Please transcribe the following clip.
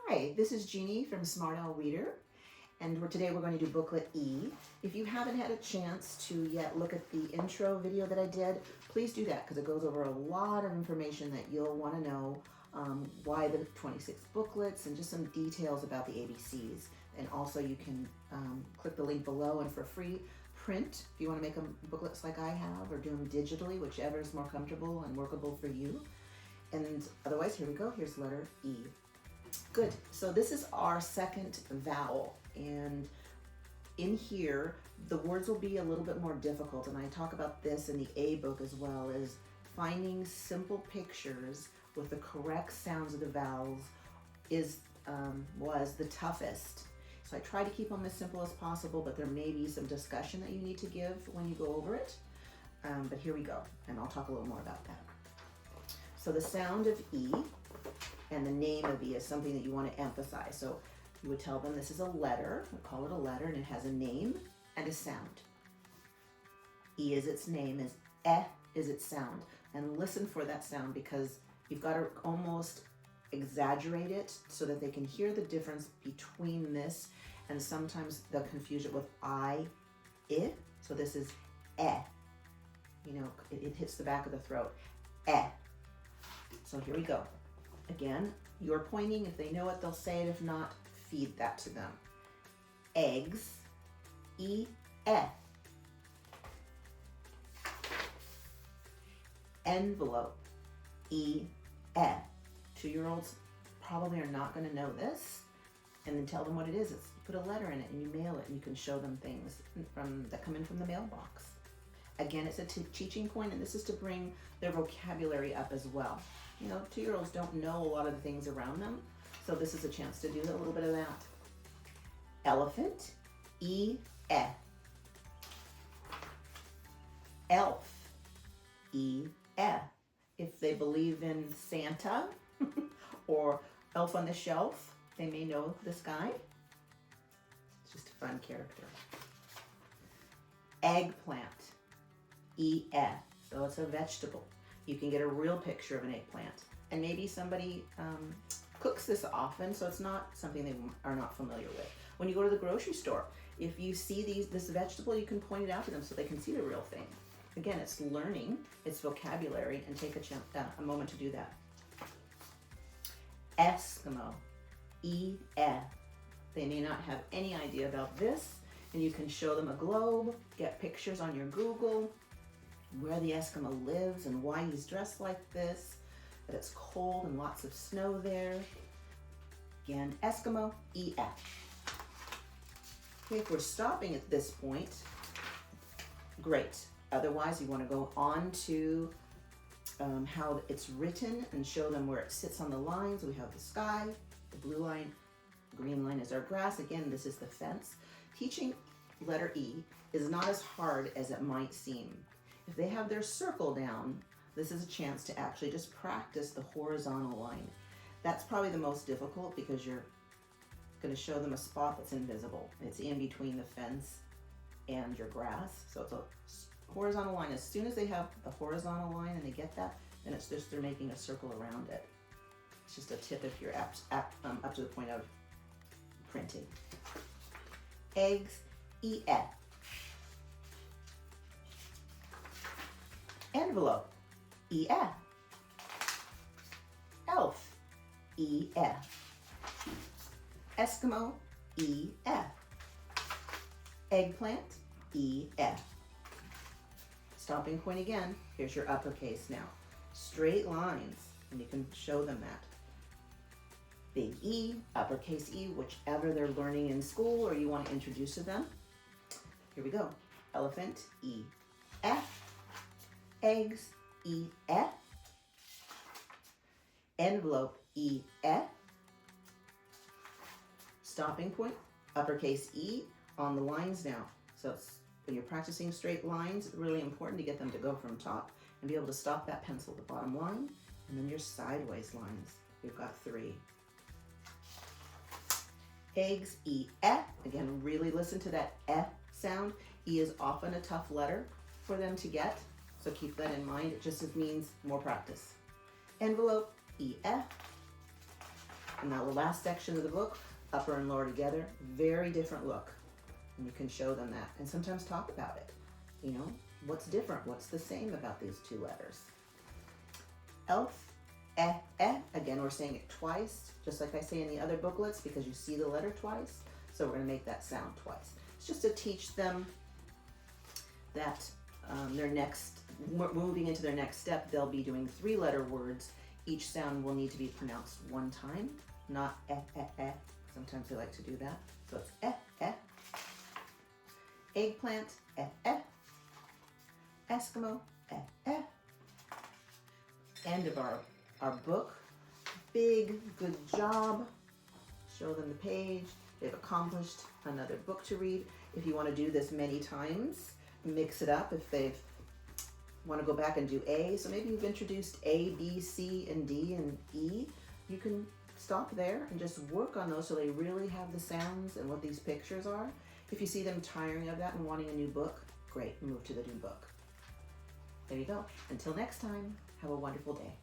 Hi, this is Jeannie from Smart Owl Reader, and today we're going to do booklet E. If you haven't had a chance to yet look at the intro video that I did, please do that because it goes over a lot of information that you'll want to know, why the 26 booklets and just some details about the ABCs. And also you can click the link below and for free print if you want to make them booklets like I have, or do them digitally, whichever is more comfortable and workable for you. And otherwise, here we go. Here's letter E. Good. So this is our second vowel, and in here the words will be a little bit more difficult, and I talk about this in the A book as well, as finding simple pictures with the correct sounds of the vowels was the toughest. So I try to keep them as simple as possible, but there may be some discussion that you need to give when you go over it. But here we go, and I'll talk a little more about that. So the sound of E and the name of E is something that you want to emphasize. So you would tell them this is a letter, we call it a letter, and it has a name and a sound. E is its name, is its sound. And listen for that sound because you've got to almost exaggerate it so that they can hear the difference between this, and sometimes they'll confuse it with I. So this is you know, it hits the back of the throat. So here we go. Again, you're pointing. If they know it, they'll say it. If not, feed that to them. Eggs, E. Envelope, E. 2-year-olds probably are not going to know this. And then tell them what it is. It's, you put a letter in it and you mail it, and you can show them things that come in from the mailbox. Again, it's a teaching point, and this is to bring their vocabulary up as well. You know, 2-year-olds don't know a lot of the things around them, so this is a chance to do a little bit of that. Elephant, E. Elf, E. If they believe in Santa or Elf on the Shelf, they may know this guy. It's just a fun character. Eggplant, E. So it's a vegetable. You can get a real picture of an eggplant. And maybe somebody cooks this often, so it's not something they are not familiar with. When you go to the grocery store, if you see this vegetable, you can point it out to them so they can see the real thing. Again, it's learning, it's vocabulary, and take a moment to do that. Eskimo, E. They may not have any idea about this, and you can show them a globe, get pictures on your Google, where the Eskimo lives and why he's dressed like this, that it's cold and lots of snow there. Again, Eskimo, E. Okay, if we're stopping at this point, great. Otherwise, you want to go on to how it's written and show them where it sits on the lines. We have the sky, the blue line, green line is our grass. Again, this is the fence. Teaching letter E is not as hard as it might seem. If they have their circle down, this is a chance to actually just practice the horizontal line. That's probably the most difficult because you're going to show them a spot that's invisible. It's in between the fence and your grass. So it's a horizontal line. As soon as they have the horizontal line and they get that, then it's just they're making a circle around it. It's just a tip if you're up to the point of printing. Eggs, E. Envelope, E. Elf, E. Eskimo, E. Eggplant, E. Stopping point again, here's your uppercase now. Straight lines, and you can show them that. Big E, uppercase E, whichever they're learning in school or you want to introduce to them. Here we go. Elephant, E. Eggs, E. Envelope, E. Stopping point, uppercase E on the lines now. So when you're practicing straight lines, it's really important to get them to go from top and be able to stop that pencil at the bottom line. And then your sideways lines. We've got 3. Eggs, E. Again, really listen to that sound. E is often a tough letter for them to get, so keep that in mind. It just means more practice. Envelope, E-F. And now the last section of the book, upper and lower together, very different look. And you can show them that and sometimes talk about it. You know, what's different? What's the same about these two letters? Elf, again, we're saying it twice, just like I say in the other booklets, because you see the letter twice. So we're gonna make that sound twice. It's just to teach them that moving into their next step, they'll be doing 3-letter words. Each sound will need to be pronounced one time, not eh. Sometimes they like to do that. So it's eh. Eggplant, eh. Eskimo, eh. End of our book. Big, good job. Show them the page. They've accomplished another book to read. If you want to do this many times, mix it up. If they want to go back and do A, so maybe you've introduced A, B, C, and D, and E, you can stop there and just work on those so they really have the sounds and what these pictures are. If you see them tiring of that and wanting a new book, great, move to the new book. There you go. Until next time, have a wonderful day.